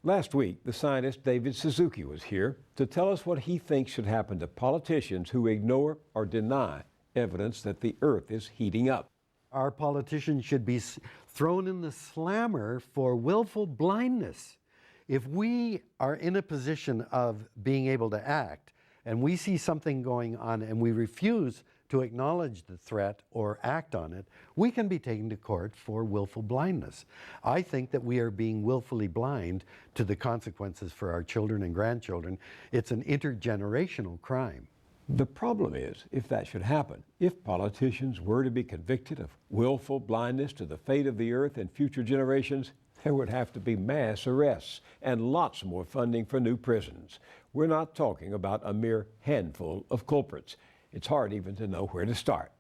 Last week, the scientist David Suzuki was here to tell us what he thinks should happen to politicians who ignore or deny evidence that the Earth is heating up. Our politicians should be thrown in the slammer for willful blindness. If we are in a position of being able to act and we see something going on and we refuse to acknowledge the threat or act on it, we can be taken to court for willful blindness. I think that we are being willfully blind to the consequences for our children and grandchildren. It's an intergenerational crime. The problem is, if that should happen, if politicians were to be convicted of willful blindness to the fate of the Earth and future generations, there would have to be mass arrests and lots more funding for new prisons. We're not talking about a mere handful of culprits. It's hard even to know where to start.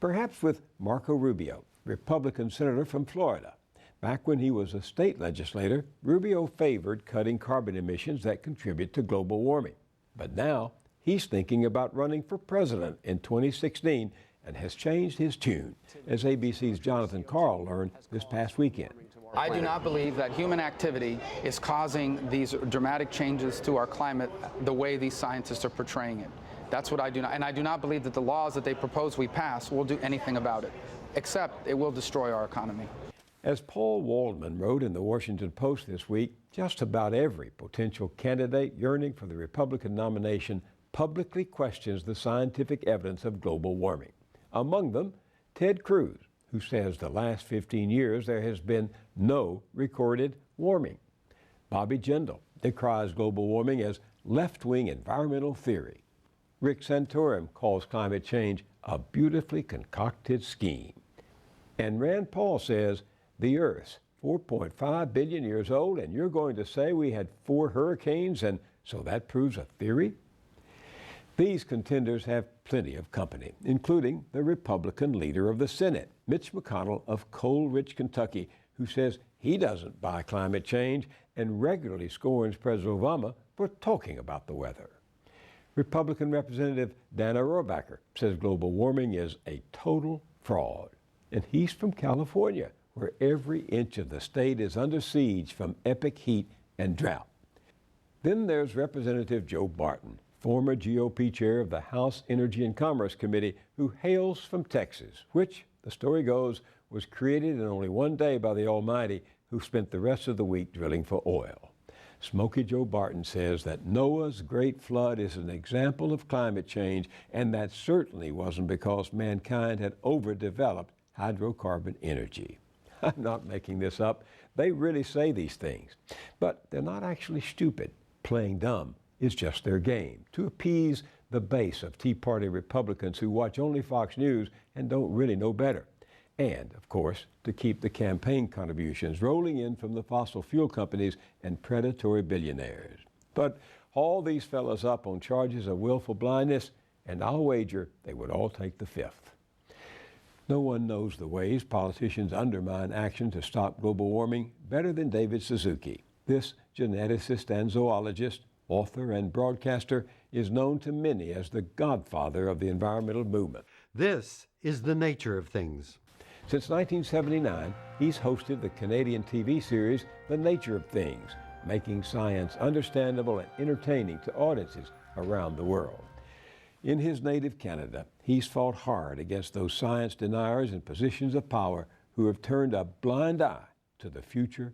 Perhaps with Marco Rubio, Republican senator from Florida. Back when he was a state legislator, Rubio favored cutting carbon emissions that contribute to global warming. But now, he's thinking about running for president in 2016 and has changed his tune, as ABC's Jonathan Karl learned this past weekend. I do not believe that human activity is causing these dramatic changes to our climate the way these scientists are portraying it. That's what I do not, and I do not believe that the laws that they propose we pass will do anything about it, except it will destroy our economy. As Paul Waldman wrote in the Washington Post this week, just about every potential candidate yearning for the Republican nomination publicly questions the scientific evidence of global warming. Among them, Ted Cruz, who says the last 15 years there has been no recorded warming. Bobby Jindal decries global warming as left-wing environmental theory. Rick Santorum calls climate change a beautifully concocted scheme. And Rand Paul says the Earth's 4.5 billion years old, and you're going to say we had 4 hurricanes, and so that proves a theory? These contenders have plenty of company, including the Republican leader of the Senate, Mitch McConnell of coal-rich Kentucky, who says he doesn't buy climate change and regularly scorns President Obama for talking about the weather. Republican Representative Dana Rohrabacher says global warming is a total fraud. And he's from California, where every inch of the state is under siege from epic heat and drought. Then there's Representative Joe Barton, former GOP chair of the House Energy and Commerce Committee, who hails from Texas, which, the story goes, was created in only one day by the Almighty, who spent the rest of the week drilling for oil. Smoky Joe Barton says that Noah's great flood is an example of climate change, and that certainly wasn't because mankind had overdeveloped hydrocarbon energy. I'm not making this up. They really say these things. But they're not actually stupid. Playing dumb is just their game, to appease the base of Tea Party Republicans who watch only Fox News and don't really know better. And, of course, to keep the campaign contributions rolling in from the fossil fuel companies and predatory billionaires. But haul these fellas up on charges of willful blindness, and I'll wager they would all take the 5th. No one knows the ways politicians undermine action to stop global warming better than David Suzuki. This geneticist and zoologist, author and broadcaster, is known to many as the godfather of the environmental movement. This is the nature of things. Since 1979, he's hosted the Canadian TV series The Nature of Things, making science understandable and entertaining to audiences around the world. In his native Canada, he's fought hard against those science deniers in positions of power who have turned a blind eye to the future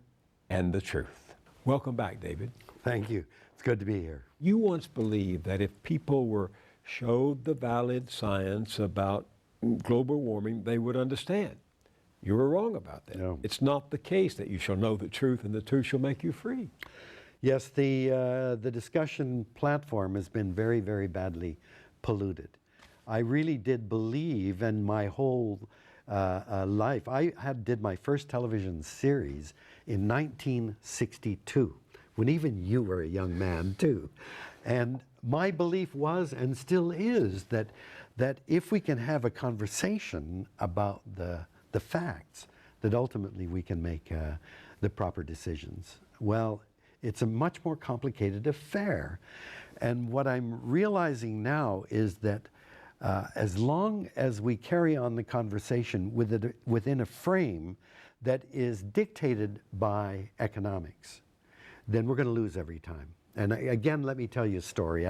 and the truth. Welcome back, David. Thank you. It's good to be here. You once believed that if people were showed the valid science about global warming, they would understand. You were wrong about that. No. It's not the case that you shall know the truth and the truth shall make you free. Yes, the discussion platform has been very, very badly polluted. I really did believe in my whole life. I did my first television series in 1962, when even you were a young man too. And my belief was, and still is, that if we can have a conversation about the facts, that ultimately we can make the proper decisions. Well, it's a much more complicated affair. And what I'm realizing now is that as long as we carry on the conversation within a frame that is dictated by economics, then we're going to lose every time. And again, let me tell you a story.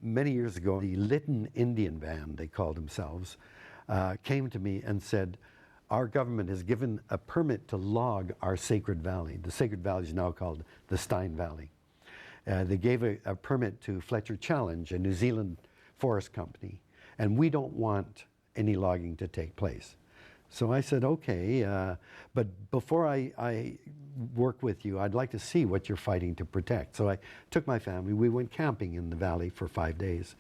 Many years ago, the Lytton Indian Band, they called themselves, came to me and said, our government has given a permit to log our sacred valley. The sacred valley is now called the Stein Valley. They gave a permit to Fletcher Challenge, a New Zealand forest company, and we don't want any logging to take place. So I said, okay, but before I work with you, I'd like to see what you're fighting to protect. So I took my family, we went camping in the valley for 5 days,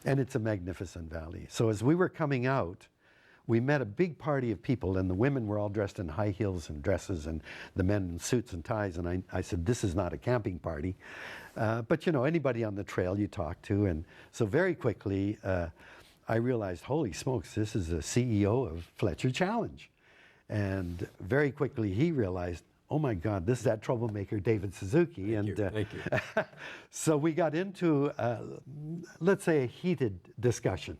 and it's a magnificent valley. So as we were coming out, we met a big party of people, and the women were all dressed in high heels and dresses, and the men in suits and ties, and I said, this is not a camping party. But you know, anybody on the trail you talk to, and so very quickly, I realized, holy smokes, this is the CEO of Fletcher Challenge. And very quickly he realized, oh my God, this is that troublemaker, David Suzuki. Thank you. So we got into, let's say, a heated discussion.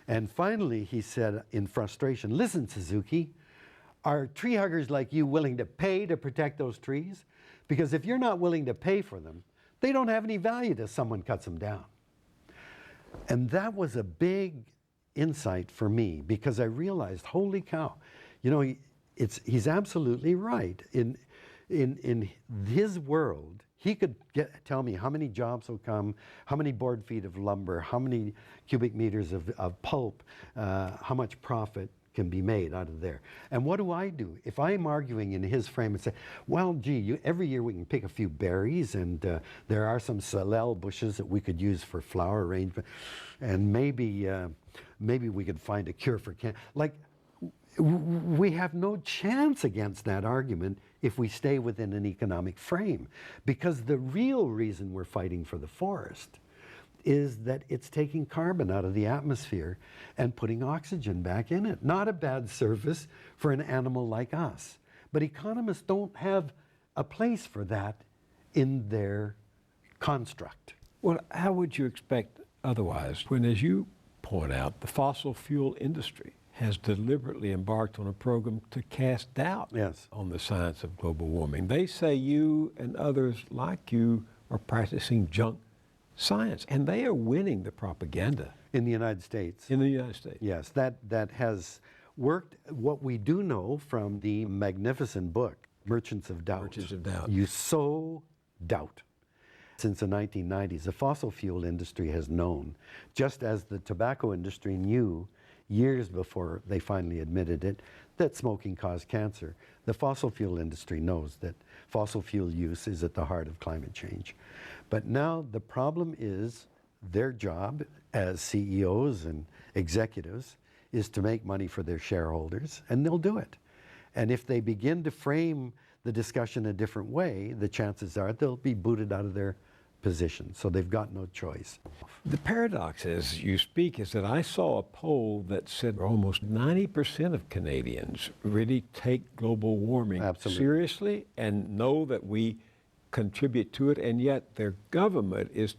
And finally he said in frustration, listen, Suzuki, are tree huggers like you willing to pay to protect those trees? Because if you're not willing to pay for them, they don't have any value till someone cuts them down. And that was a big insight for me, because I realized, holy cow, you know, he's absolutely right. In his world, he could tell me how many jobs will come, how many board feet of lumber, how many cubic meters of pulp, how much profit can be made out of there. And what do? If I'm arguing in his frame and say, well, gee, every year we can pick a few berries, and there are some salal bushes that we could use for flower arrangement, and maybe we could find a cure for cancer. Like, we have no chance against that argument if we stay within an economic frame, because the real reason we're fighting for the forest is that it's taking carbon out of the atmosphere and putting oxygen back in it. Not a bad service for an animal like us. But economists don't have a place for that in their construct. Well, how would you expect otherwise when, as you point out, the fossil fuel industry has deliberately embarked on a program to cast doubt on the science of global warming? They say you and others like you are practicing junk science, and they are winning the propaganda. In the United States. In the United States. Yes, that has worked. What we do know from the magnificent book, Merchants of Doubt. Merchants of Doubt. You sow doubt. Since the 1990s, the fossil fuel industry has known, just as the tobacco industry knew years before they finally admitted it, that smoking caused cancer. The fossil fuel industry knows that fossil fuel use is at the heart of climate change. But now the problem is their job as CEOs and executives is to make money for their shareholders, and they'll do it. And if they begin to frame the discussion a different way, the chances are they'll be booted out of their position. So they've got no choice. The paradox as you speak is that I saw a poll that said almost 90% of Canadians really take global warming seriously and know that we contribute to it, and yet their government is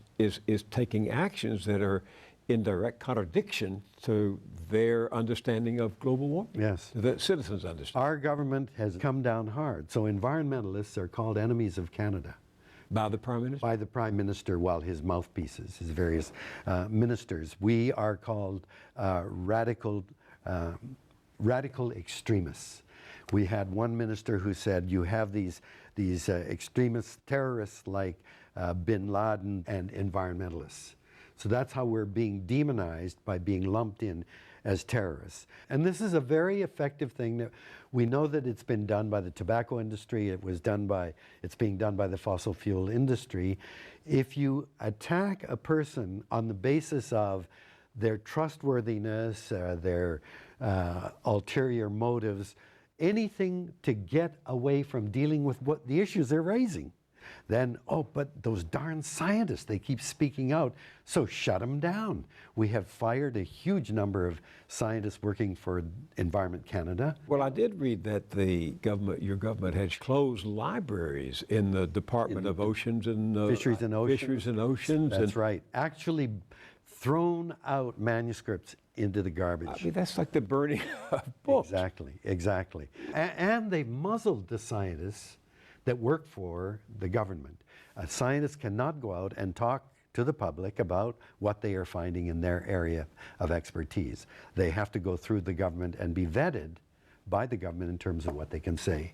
taking actions that are in direct contradiction to their understanding of global warming. Yes. The citizens understand. Our government has come down hard. So environmentalists are called enemies of Canada. By the Prime Minister? By the Prime Minister, well, his mouthpieces, his various ministers. We are called radical extremists. We had one minister who said, you have these extremists, terrorists like bin Laden and environmentalists. So that's how we're being demonized, by being lumped in as terrorists. And this is a very effective thing that we know that it's been done by the tobacco industry, it's being done by the fossil fuel industry. If you attack a person on the basis of their trustworthiness, their ulterior motives, anything to get away from dealing with what the issues they're raising, then, oh, but those darn scientists, they keep speaking out, so shut them down. We have fired a huge number of scientists working for Environment Canada. Well, I did read that your government has closed libraries in the Department of Oceans and Fisheries and Oceans. Fisheries and Oceans. That's right. Actually thrown out manuscripts into the garbage. I mean, that's like the burning of books. Exactly. And they've muzzled the scientists that work for the government. A scientist cannot go out and talk to the public about what they are finding in their area of expertise. They have to go through the government and be vetted by the government in terms of what they can say.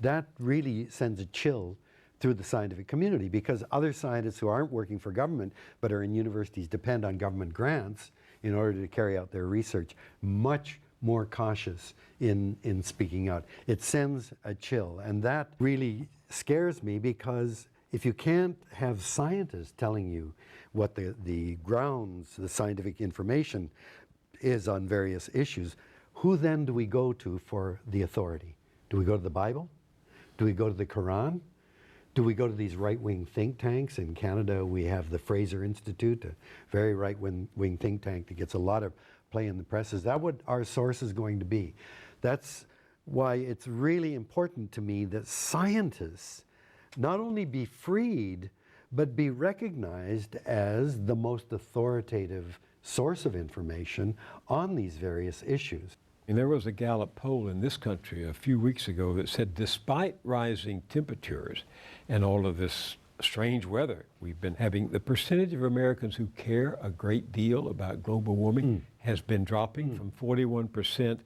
That really sends a chill through the scientific community, because other scientists who aren't working for government but are in universities depend on government grants in order to carry out their research, much more cautious in speaking out. It sends a chill, and that really scares me, because if you can't have scientists telling you what the grounds, the scientific information is on various issues, who then do we go to for the authority? Do we go to the Bible? Do we go to the Quran? Do we go to these right-wing think tanks? In Canada, we have the Fraser Institute, a very right-wing think tank that gets a lot of play in the press. Is that what our source is going to be? That's why it's really important to me that scientists not only be freed, but be recognized as the most authoritative source of information on these various issues. And there was a Gallup poll in this country a few weeks ago that said despite rising temperatures and all of this strange weather we've been having, the percentage of Americans who care a great deal about global warming has been dropping from 41%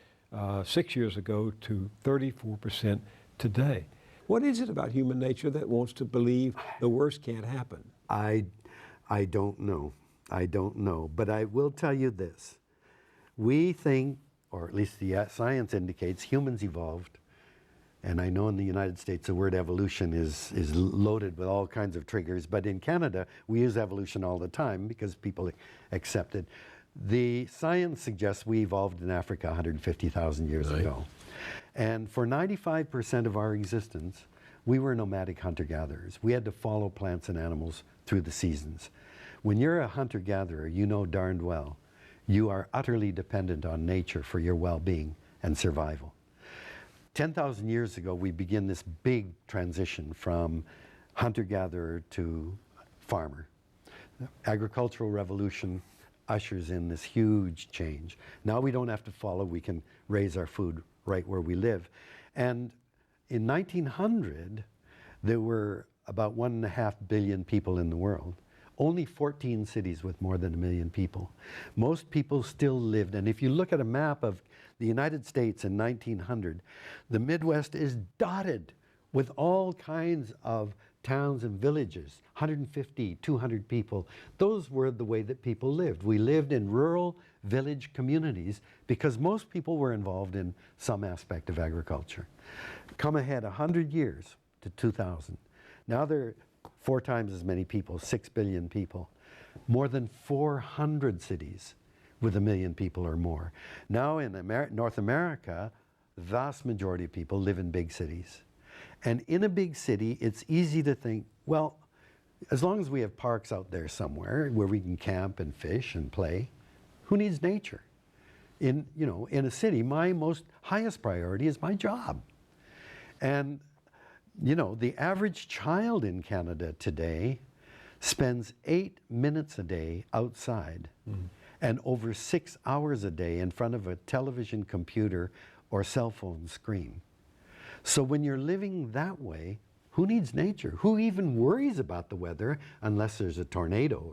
6 years ago to 34% today. What is it about human nature that wants to believe the worst can't happen? I don't know. I don't know. But I will tell you this. We think, or at least the science indicates, humans evolved. And I know in the United States the word evolution is loaded with all kinds of triggers, but in Canada we use evolution all the time because people accept it. The science suggests we evolved in Africa 150,000 years ago. And for 95% of our existence, we were nomadic hunter-gatherers. We had to follow plants and animals through the seasons. When you're a hunter-gatherer, you know darned well, you are utterly dependent on nature for your well-being and survival. 10,000 years ago, we begin this big transition from hunter-gatherer to farmer. The agricultural revolution ushers in this huge change. Now we don't have to follow, we can raise our food right where we live. And in 1900, there were about 1.5 billion people in the world. Only 14 cities with more than 1 million people. Most people still lived, and if you look at a map of the United States in 1900, the Midwest is dotted with all kinds of towns and villages, 150, 200 people. Those were the way that people lived. We lived in rural village communities because most people were involved in some aspect of agriculture. Come ahead 100 years to 2000. Now there are 4 times as many people, 6 billion people. More than 400 cities with 1 million people or more. Now in North America, the vast majority of people live in big cities. And in a big city, it's easy to think, well, as long as we have parks out there somewhere where we can camp and fish and play, who needs nature? In a city, my highest priority is my job. And the average child in Canada today spends 8 minutes a day outside and over 6 hours a day in front of a television, computer, or cell phone screen. So when you're living that way, who needs nature? Who even worries about the weather unless there's a tornado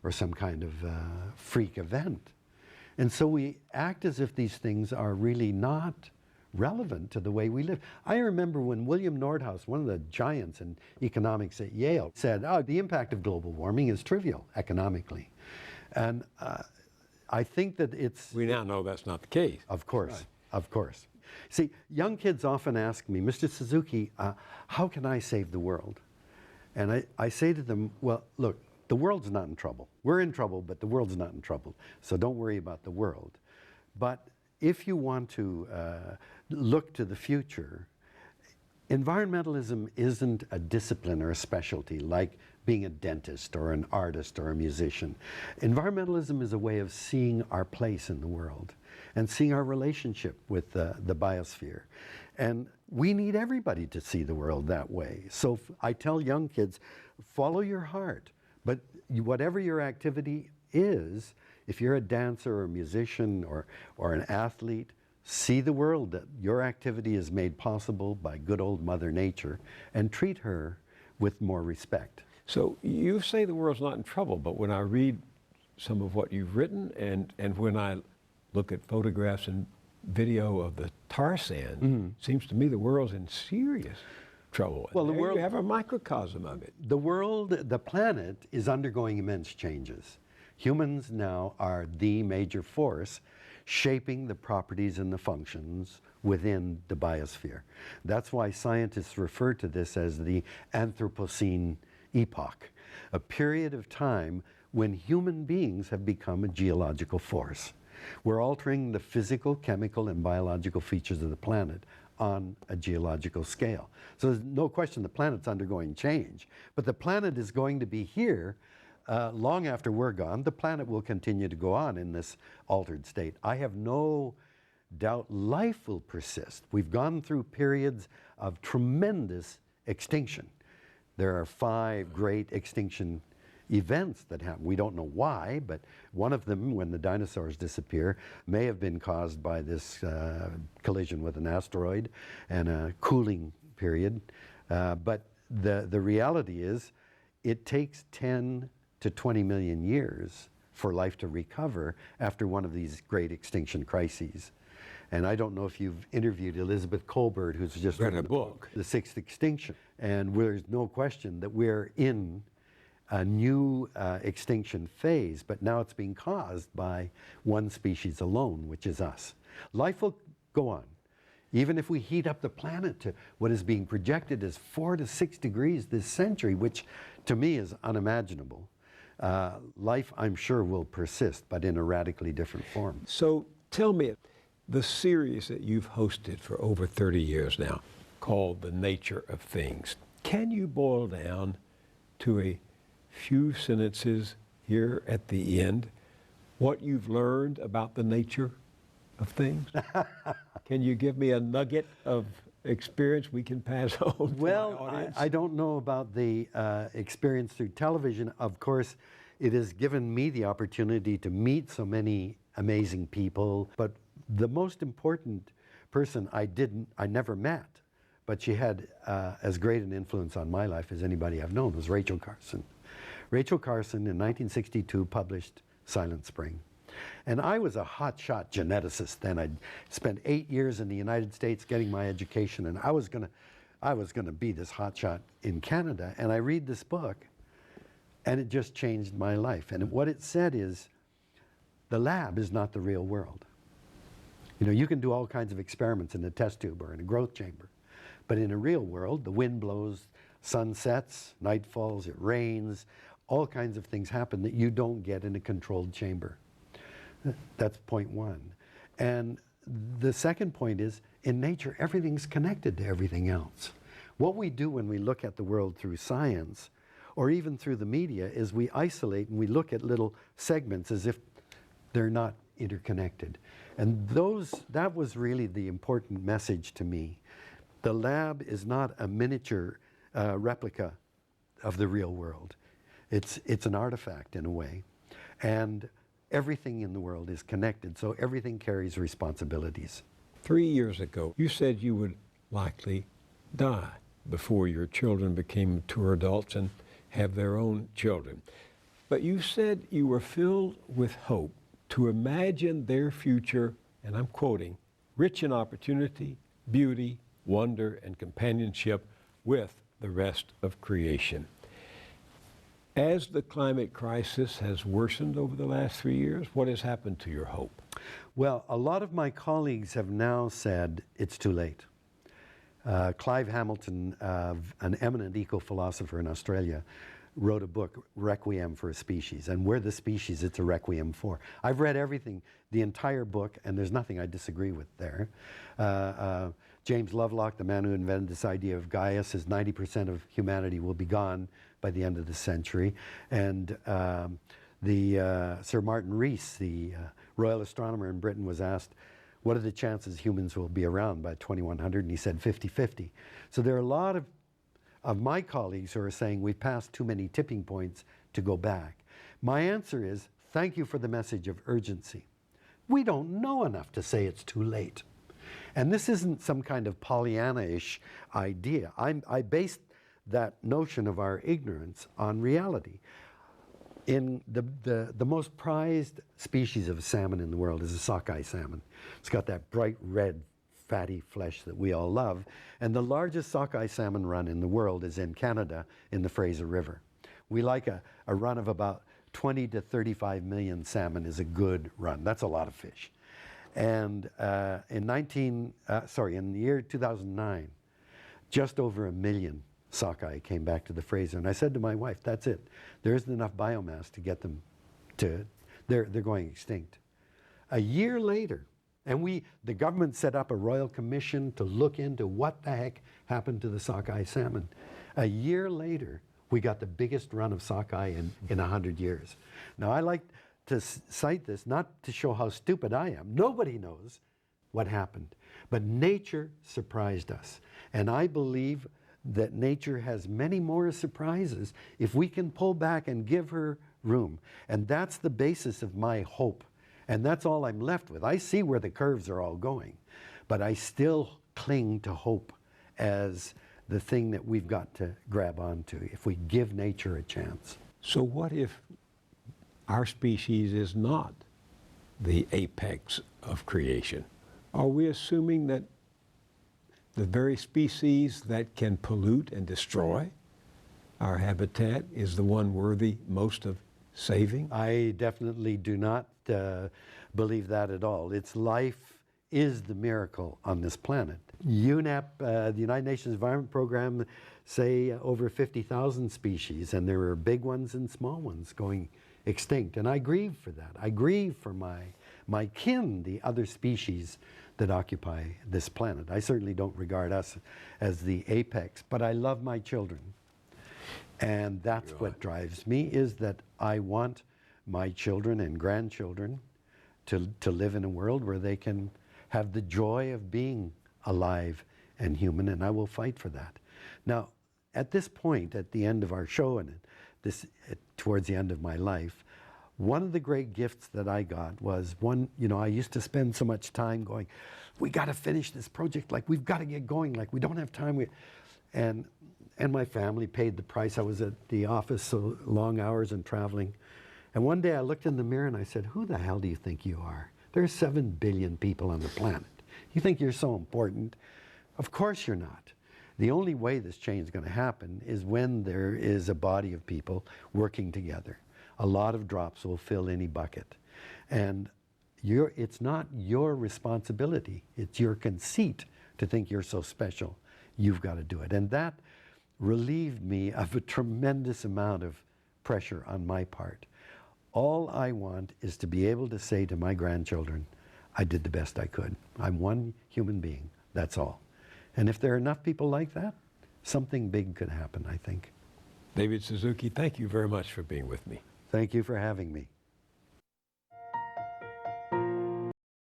or some kind of freak event? And so we act as if these things are really not relevant to the way we live. I remember when William Nordhaus, one of the giants in economics at Yale, said, the impact of global warming is trivial economically. And I think that it's... We now know that's not the case. Of course, Right. Of course. See, young kids often ask me, Mr. Suzuki, how can I save the world? And I say to them, well, look, the world's not in trouble. We're in trouble, but the world's not in trouble. So don't worry about the world. But if you want to look to the future, environmentalism isn't a discipline or a specialty like being a dentist or an artist or a musician. Environmentalism is a way of seeing our place in the world and seeing our relationship with the biosphere. And we need everybody to see the world that way. So I tell young kids, follow your heart, but whatever your activity is, if you're a dancer or a musician or an athlete, see the world that your activity is made possible by good old Mother Nature, and treat her with more respect. So you say the world's not in trouble, but when I read some of what you've written and when I look at photographs and video of the tar sand, it seems to me the world's in serious trouble. Well, the There world, you have a microcosm of it. the world, the planet is undergoing immense changes. Humans now are the major force shaping the properties and the functions within the biosphere. That's why scientists refer to this as the Anthropocene epoch, a period of time when human beings have become a geological force. We're altering the physical, chemical, and biological features of the planet on a geological scale. So there's no question the planet's undergoing change, but the planet is going to be here long after we're gone. The planet will continue to go on in this altered state. I have no doubt life will persist. We've gone through periods of tremendous extinction. There are 5 great extinction events that happen. We don't know why, but one of them, when the dinosaurs disappear, may have been caused by this collision with an asteroid and a cooling period. But the reality is it takes 10 to 20 million years for life to recover after one of these great extinction crises. And I don't know if you've interviewed Elizabeth Colbert, who's just Read a book. The Sixth Extinction. And there's no question that we're in a new extinction phase, but now it's being caused by one species alone, which is us. Life will go on. Even if we heat up the planet to what is being projected as 4 to 6 degrees this century, which to me is unimaginable, life, I'm sure, will persist, but in a radically different form. So tell me, the series that you've hosted for over 30 years now, called The Nature of Things, can you boil down to a few sentences here at the end what you've learned about the nature of things? Can you give me a nugget of experience we can pass on to my audience? I don't know about the experience through television. Of course, it has given me the opportunity to meet so many amazing people, but the most important person I never met, but she had as great an influence on my life as anybody I've known, was Rachel Carson. Rachel Carson in 1962 published Silent Spring. And I was a hotshot geneticist then. I'd spent 8 years in the United States getting my education, and I was gonna be this hotshot in Canada. And I read this book, and it just changed my life. And what it said is, the lab is not the real world. You know, you can do all kinds of experiments in a test tube or in a growth chamber, but in a real world, the wind blows, sun sets, night falls, it rains, all kinds of things happen that you don't get in a controlled chamber. That's point one. And the second point is, in nature, everything's connected to everything else. What we do when we look at the world through science, or even through the media, is we isolate and we look at little segments as if they're not interconnected. And that was really the important message to me. The lab is not a miniature replica of the real world. It's an artifact in a way. And everything in the world is connected, so everything carries responsibilities. 3 years ago, you said you would likely die before your children became mature adults and have their own children. But you said you were filled with hope to imagine their future, and I'm quoting, rich in opportunity, beauty, wonder, and companionship with the rest of creation. As the climate crisis has worsened over the last 3 years, what has happened to your hope? Well, a lot of my colleagues have now said it's too late. Clive Hamilton, an eminent eco-philosopher in Australia, wrote a book, Requiem for a Species, and we're the species it's a requiem for. I've read everything, the entire book, and there's nothing I disagree with there. James Lovelock, the man who invented this idea of Gaia, says 90% of humanity will be gone by the end of the century. And Sir Martin Rees, the Royal Astronomer in Britain, was asked, what are the chances humans will be around by 2100? And he said 50-50. So there are a lot of my colleagues who are saying we've passed too many tipping points to go back. My answer is, thank you for the message of urgency. We don't know enough to say it's too late. And this isn't some kind of Pollyanna-ish idea. I based that notion of our ignorance on reality. In the most prized species of salmon in the world is a sockeye salmon. It's got that bright red fatty flesh that we all love. And the largest sockeye salmon run in the world is in Canada in the Fraser River. We like a run of about 20 to 35 million salmon is a good run. That's a lot of fish. And in the year 2009, just over 1 million sockeye came back to the Fraser. And I said to my wife, that's it. There isn't enough biomass to get them to, they're going extinct. A year later, and the government set up a royal commission to look into what the heck happened to the sockeye salmon. A year later, we got the biggest run of sockeye in 100 years. Now, I like to cite this, not to show how stupid I am. Nobody knows what happened. But nature surprised us. And I believe that nature has many more surprises if we can pull back and give her room. And that's the basis of my hope. And that's all I'm left with. I see where the curves are all going, but I still cling to hope as the thing that we've got to grab onto if we give nature a chance. So what if our species is not the apex of creation? Are we assuming that the very species that can pollute and destroy our habitat is the one worthy most of saving? I definitely do not believe that at all. Its life is the miracle on this planet. UNEP, the United Nations Environment Program, say over 50,000 species, and there are big ones and small ones going extinct. And I grieve for that. I grieve for my kin, the other species that occupy this planet. I certainly don't regard us as the apex, but I love my children. And that's what drives me, is that I want my children and grandchildren to live in a world where they can have the joy of being alive and human, and I will fight for that. Now, at this point, at the end of our show and towards the end of my life, one of the great gifts that I got was I used to spend so much time going, we got to finish this project, like we've got to get going, like we don't have time. And my family paid the price. I was at the office so long hours and traveling. And one day I looked in the mirror and I said, who the hell do you think you are? There are 7 billion people on the planet. You think you're so important? Of course you're not. The only way this change is going to happen is when there is a body of people working together. A lot of drops will fill any bucket. And it's not your responsibility. It's your conceit to think you're so special. You've got to do it. And that relieved me of a tremendous amount of pressure on my part. All I want is to be able to say to my grandchildren, I did the best I could. I'm one human being, that's all. And if there are enough people like that, something big could happen, I think. David Suzuki, thank you very much for being with me. Thank you for having me.